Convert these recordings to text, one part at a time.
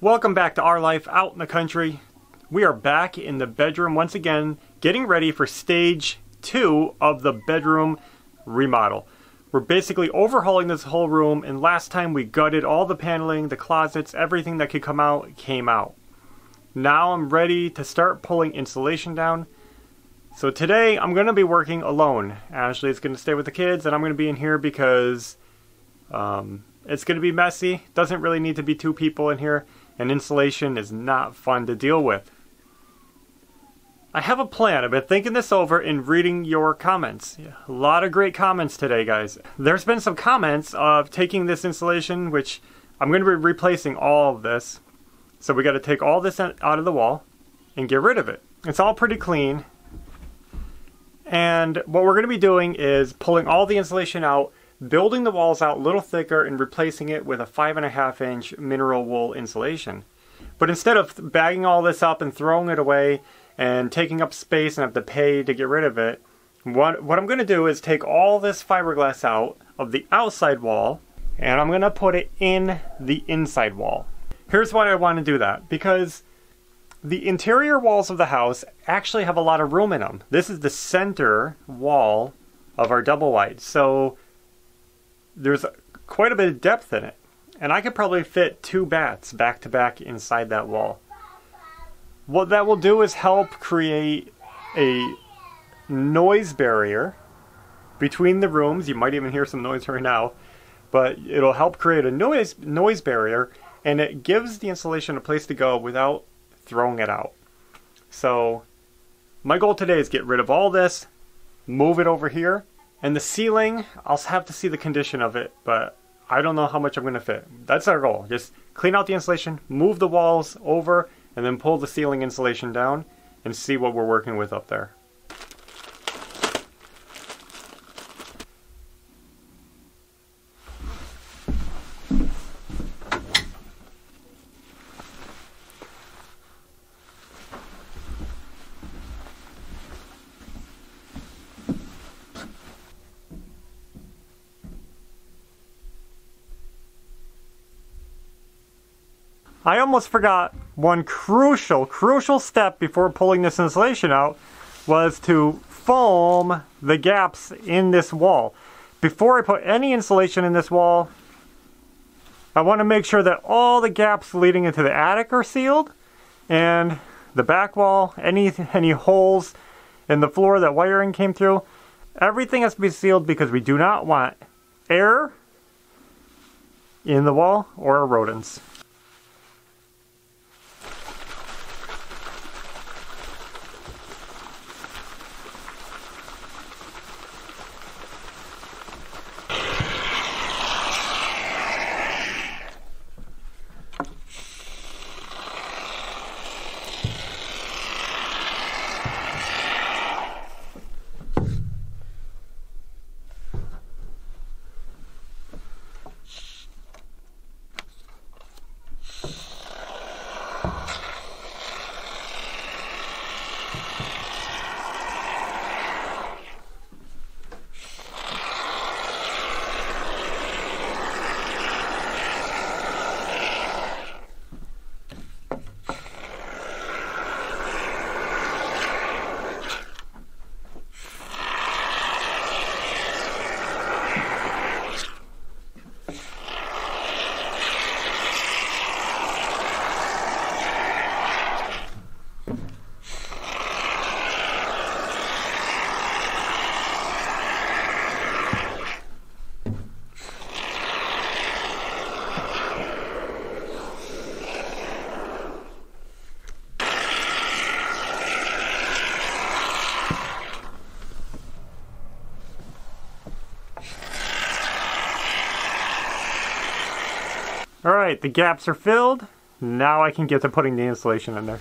Welcome back to our life out in the country. We are back in the bedroom once again, getting ready for stage 2 of the bedroom remodel. We're basically overhauling this whole room, and last time we gutted all the paneling, the closets, everything that could come out came out. Now I'm ready to start pulling insulation down. So today I'm going to be working alone. Ashley is going to stay with the kids, and I'm going to be in here because it's going to be messy. Doesn't really need to be 2 people in here. And insulation is not fun to deal with. I have a plan. I've been thinking this over and reading your comments. A lot of great comments today, guys. There's been some comments of taking this insulation, which I'm going to be replacing all of this. So we got to take all this out of the wall and get rid of it. It's all pretty clean. And what we're going to be doing is pulling all the insulation out, building the walls out a little thicker and replacing it with a 5.5-inch mineral wool insulation. But instead of bagging all this up and throwing it away and taking up space and have to pay to get rid of it, what I'm going to do is take all this fiberglass out of the outside wall and I'm going to put it in the inside wall. Here's why I want to do that. Because the interior walls of the house actually have a lot of room in them. This is the center wall of our double wide. So there's quite a bit of depth in it. And I could probably fit 2 bats back to back inside that wall. What that will do is help create a noise barrier between the rooms. You might even hear some noise right now. But it'll help create a noise barrier, and it gives the insulation a place to go without throwing it out. So my goal today is get rid of all this, move it over here. And the ceiling, I'll have to see the condition of it, but I don't know how much I'm going to fit. That's our goal. Just clean out the insulation, move the walls over, and then pull the ceiling insulation down and see what we're working with up there. I almost forgot one crucial step before pulling this insulation out was to foam the gaps in this wall. Before I put any insulation in this wall, I want to make sure that all the gaps leading into the attic are sealed, and the back wall, any holes in the floor that wiring came through, everything has to be sealed because we do not want air in the wall or rodents. Alright, the gaps are filled. Now I can get to putting the insulation in there.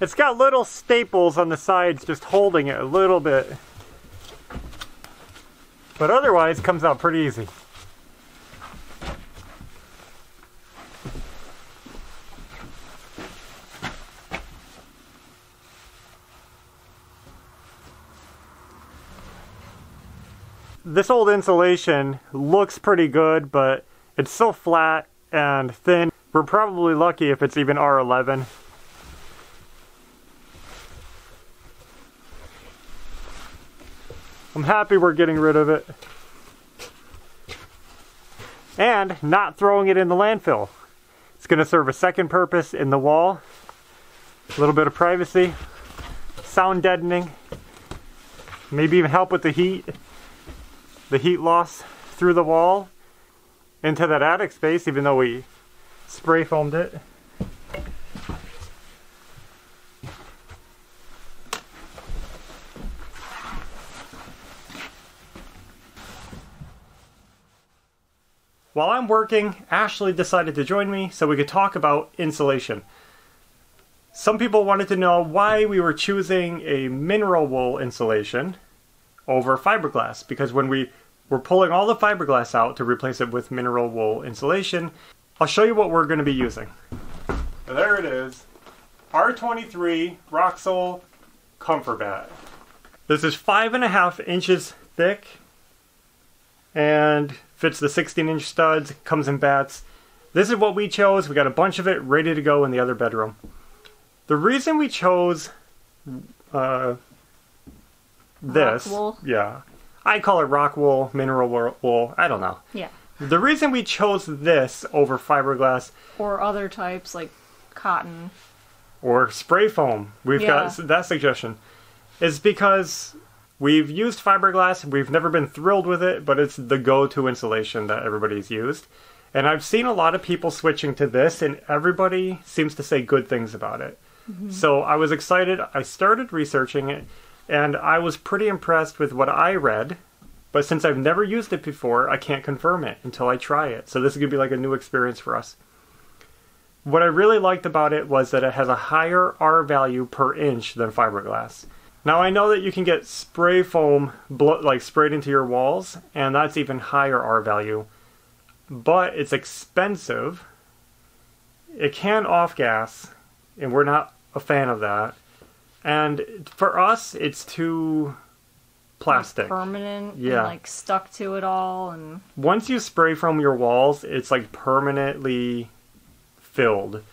It's got little staples on the sides just holding it a little bit. But otherwise, it comes out pretty easy. This old insulation looks pretty good, but it's so flat and thin. We're probably lucky if it's even R11. I'm happy we're getting rid of it. And not throwing it in the landfill. It's going to serve a second purpose in the wall. A little bit of privacy, sound deadening, maybe even help with the heat loss through the wall into that attic space, even though we spray foamed it. While I'm working, Ashley decided to join me so we could talk about insulation. Some people wanted to know why we were choosing a mineral wool insulation over fiberglass, because when we were pulling all the fiberglass out to replace it with mineral wool insulation, I'll show you what we're going to be using. There it is, R23 Roxol Comfort Bat. This is 5.5 inches thick and fits the 16-inch studs, comes in bats. This is what we chose. We got a bunch of it ready to go in the other bedroom. The reason we chose this, rock wool. Yeah, I call it rock wool, mineral wool, I don't know. Yeah. The reason we chose this over fiberglass, or other types like cotton, or spray foam, we've got that suggestion, is because we've used fiberglass, we've never been thrilled with it, but it's the go-to insulation that everybody's used. And I've seen a lot of people switching to this, and everybody seems to say good things about it. Mm-hmm. So I was excited, I started researching it, and I was pretty impressed with what I read, but since I've never used it before, I can't confirm it until I try it. So this is going to be like a new experience for us. What I really liked about it was that it has a higher R value per inch than fiberglass. Now I know that you can get spray foam like sprayed into your walls, and that's even higher R value, but it's expensive. It can off-gas, and we're not a fan of that. And for us, it's too plastic. Like permanent, yeah. And like stuck to it all. And once you spray foam your walls, it's like permanently filled.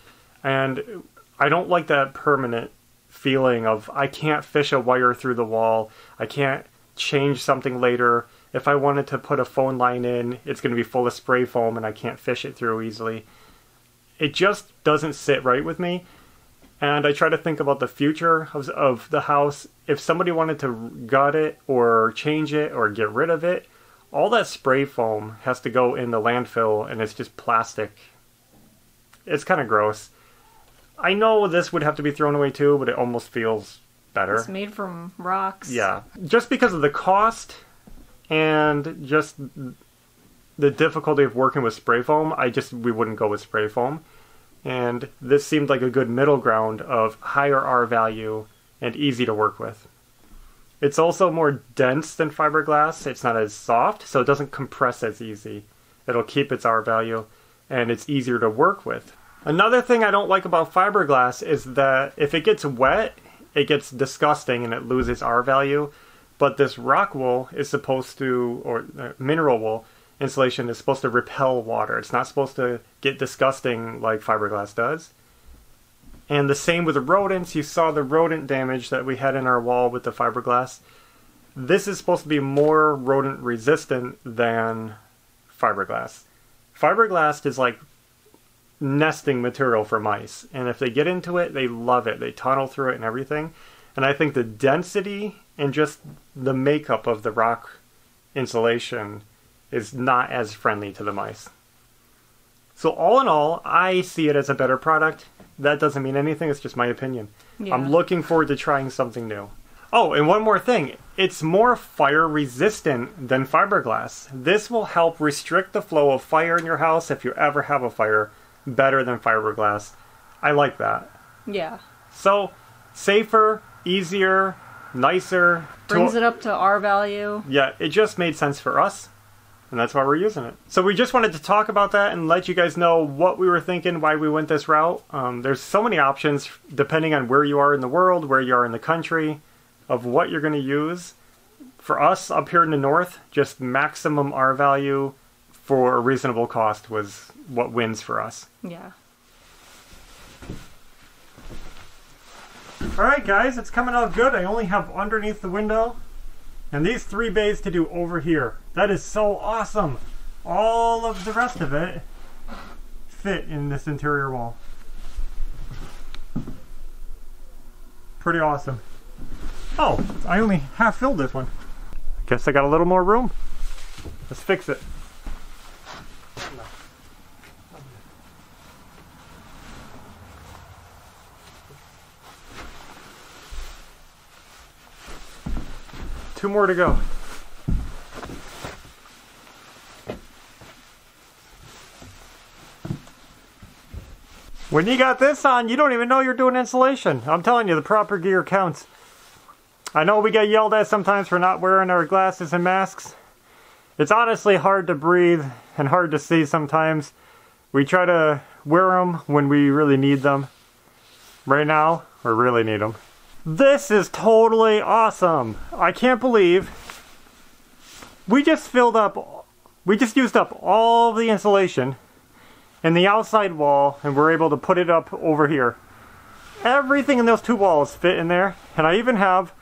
And I don't like that permanent feeling of I can't fish a wire through the wall. I can't change something later. If I wanted to put a phone line in, it's going to be full of spray foam and I can't fish it through easily. It just doesn't sit right with me. And I try to think about the future of the house. If somebody wanted to gut it or change it or get rid of it, all that spray foam has to go in the landfill and it's just plastic. It's kind of gross. I know this would have to be thrown away too, but it almost feels better. It's made from rocks. Yeah. Just because of the cost and just the difficulty of working with spray foam, we wouldn't go with spray foam. And this seemed like a good middle ground of higher R value and easy to work with. It's also more dense than fiberglass. It's not as soft, so it doesn't compress as easy. It'll keep its R value, and it's easier to work with. Another thing I don't like about fiberglass is that if it gets wet, it gets disgusting and it loses R value. But this rock wool is supposed to, or mineral wool insulation is supposed to repel water. It's not supposed to get disgusting like fiberglass does. And the same with the rodents. You saw the rodent damage that we had in our wall with the fiberglass. This is supposed to be more rodent resistant than fiberglass. Fiberglass is like nesting material for mice. And if they get into it, they love it. They tunnel through it and everything. And I think the density and just the makeup of the rock insulation is not as friendly to the mice. So all in all, I see it as a better product. That doesn't mean anything, it's just my opinion. Yeah. I'm looking forward to trying something new. Oh, and one more thing. It's more fire resistant than fiberglass. This will help restrict the flow of fire in your house if you ever have a fire better than fiberglass. I like that. Yeah. So safer, easier, nicer. Brings it up to our value. Yeah, it just made sense for us, and that's why we're using it. So we just wanted to talk about that and let you guys know what we were thinking, why we went this route. There's so many options depending on where you are in the world, where you are in the country, of what you're going to use. For us up here in the north, just maximum R value for a reasonable cost was what wins for us. Yeah. Alright guys, it's coming out good. I only have underneath the window and these 3 bays to do over here. That is so awesome. All of the rest of it fit in this interior wall. Pretty awesome. Oh, I only half filled this one. Guess I got a little more room. Let's fix it. Two more to go. When you got this on, you don't even know you're doing insulation. I'm telling you, the proper gear counts. I know we get yelled at sometimes for not wearing our glasses and masks. It's honestly hard to breathe and hard to see sometimes. We try to wear them when we really need them. Right now, we really need them. This is totally awesome. I can't believe we just used up all the insulation in the outside wall and we're able to put it up over here. Everything in those 2 walls fit in there, and I even have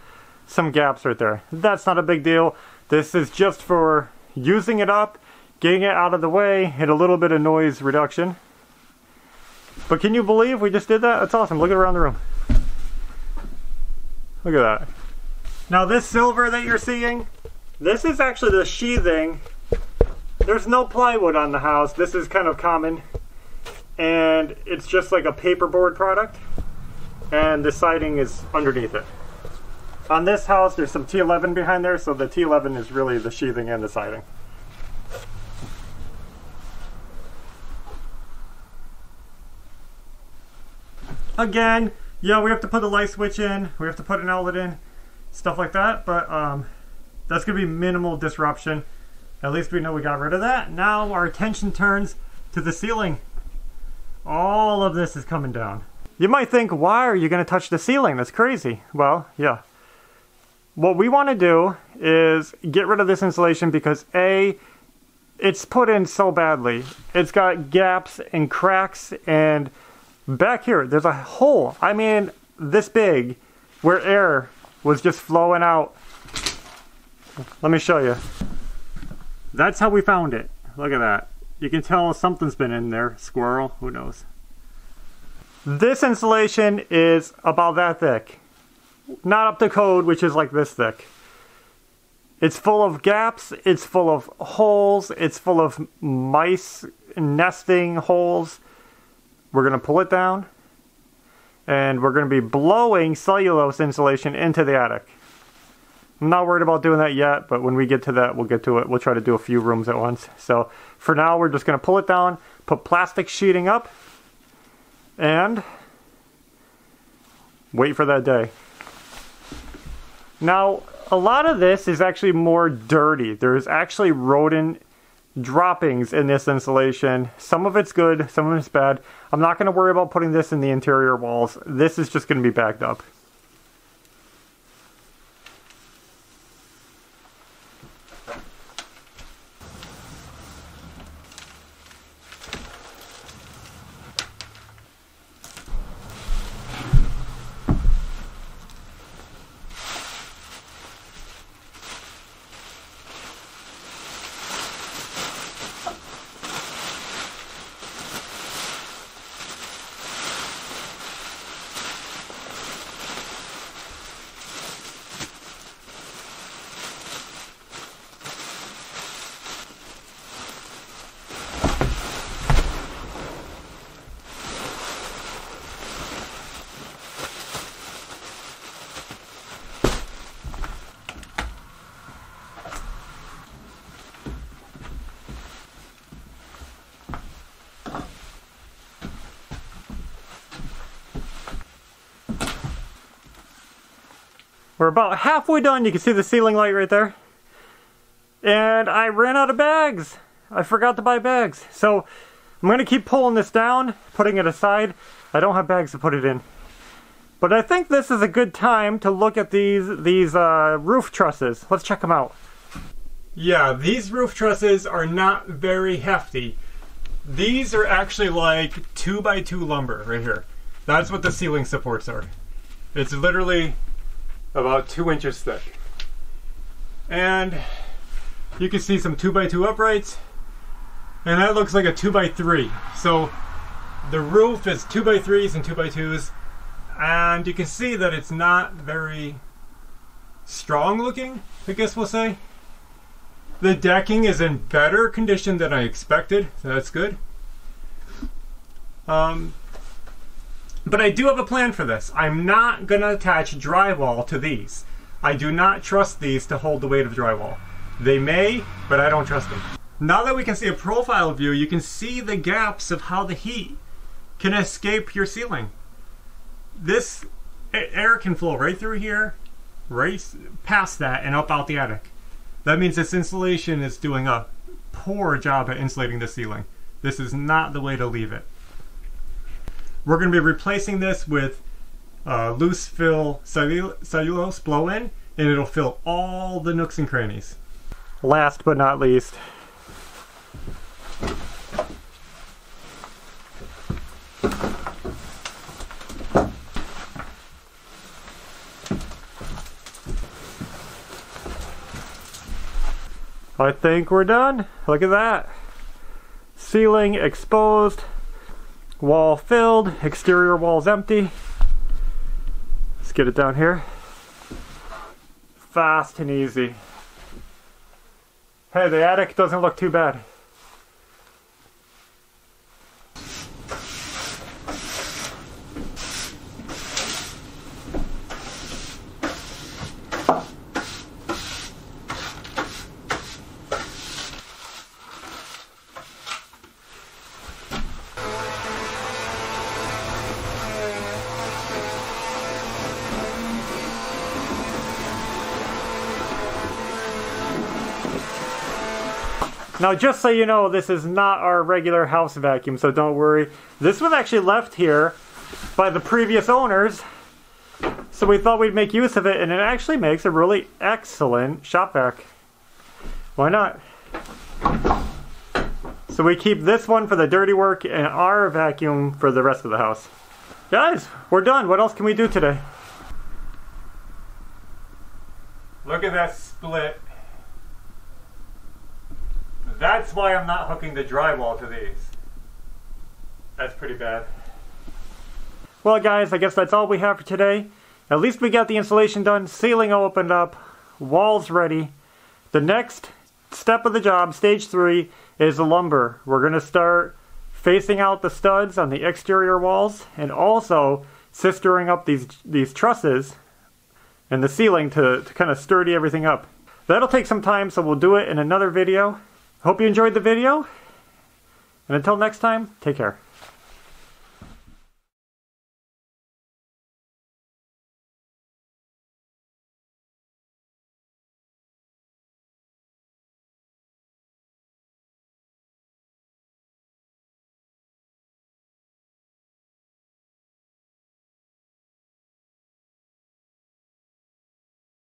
some gaps right there. That's not a big deal. This is just for using it up, getting it out of the way, and a little bit of noise reduction. But can you believe we just did that? That's awesome. Look around the room. Look at that. Now this silver that you're seeing, this is actually the sheathing. There's no plywood on the house. This is kind of common. And it's just like a paperboard product. And the siding is underneath it. On this house, there's some T11 behind there, so the T11 is really the sheathing and the siding. Again, yeah, we have to put a light switch in, we have to put an outlet in, stuff like that, but that's going to be minimal disruption. At least we know we got rid of that. Now our attention turns to the ceiling. All of this is coming down. You might think, why are you going to touch the ceiling? That's crazy. Well, yeah. What we want to do is get rid of this insulation because A, it's put in so badly. It's got gaps and cracks, and back here there's a hole, I mean this big, where air was just flowing out. Let me show you. That's how we found it. Look at that. You can tell something's been in there. Squirrel, who knows. This insulation is about that thick. Not up to code, which is like this thick. It's full of gaps, it's full of holes, it's full of mice nesting holes. We're going to pull it down, and we're going to be blowing cellulose insulation into the attic. I'm not worried about doing that yet, but when we get to that, we'll get to it. We'll try to do a few rooms at once. So for now, we're just going to pull it down, put plastic sheeting up, and wait for that day. Now, a lot of this is actually more dirty. There's actually rodent droppings in this insulation. Some of it's good, some of it's bad. I'm not going to worry about putting this in the interior walls. This is just going to be backed up. We're about halfway done. You can see the ceiling light right there. And I ran out of bags. I forgot to buy bags. So I'm going to keep pulling this down, putting it aside. I don't have bags to put it in. But I think this is a good time to look at these roof trusses. Let's check them out. Yeah, these roof trusses are not very hefty. These are actually like 2x2 lumber right here. That's what the ceiling supports are. It's literally about 2 inches thick. And you can see some 2x2 uprights. And that looks like a 2x3. So the roof is 2x3s and 2x2s. And you can see that it's not very strong looking, I guess we'll say. The decking is in better condition than I expected, so that's good. But I do have a plan for this. I'm not going to attach drywall to these. I do not trust these to hold the weight of drywall. They may, but I don't trust them. Now that we can see a profile view, you can see the gaps of how the heat can escape your ceiling. This air can flow right through here, right past that, and up out the attic. That means this insulation is doing a poor job at insulating the ceiling. This is not the way to leave it. We're going to be replacing this with loose fill cellulose blow-in, and it'll fill all the nooks and crannies. Last but not least, I think we're done. Look at that. Ceiling exposed, wall filled, exterior walls empty. Let's get it down here. Fast and easy. Hey, the attic doesn't look too bad. Now, just so you know, this is not our regular house vacuum, so don't worry. This was actually left here by the previous owners, so we thought we'd make use of it, and it actually makes a really excellent shop vac. Why not? So we keep this one for the dirty work and our vacuum for the rest of the house. Guys, we're done. What else can we do today? Look at that split. That's why I'm not hooking the drywall to these. That's pretty bad. Well guys, I guess that's all we have for today. At least we got the insulation done, ceiling opened up, walls ready. The next step of the job, stage 3, is the lumber. We're going to start facing out the studs on the exterior walls and also sistering up these trusses and the ceiling to kind of sturdy everything up. That'll take some time, so we'll do it in another video. Hope you enjoyed the video, and until next time, take care.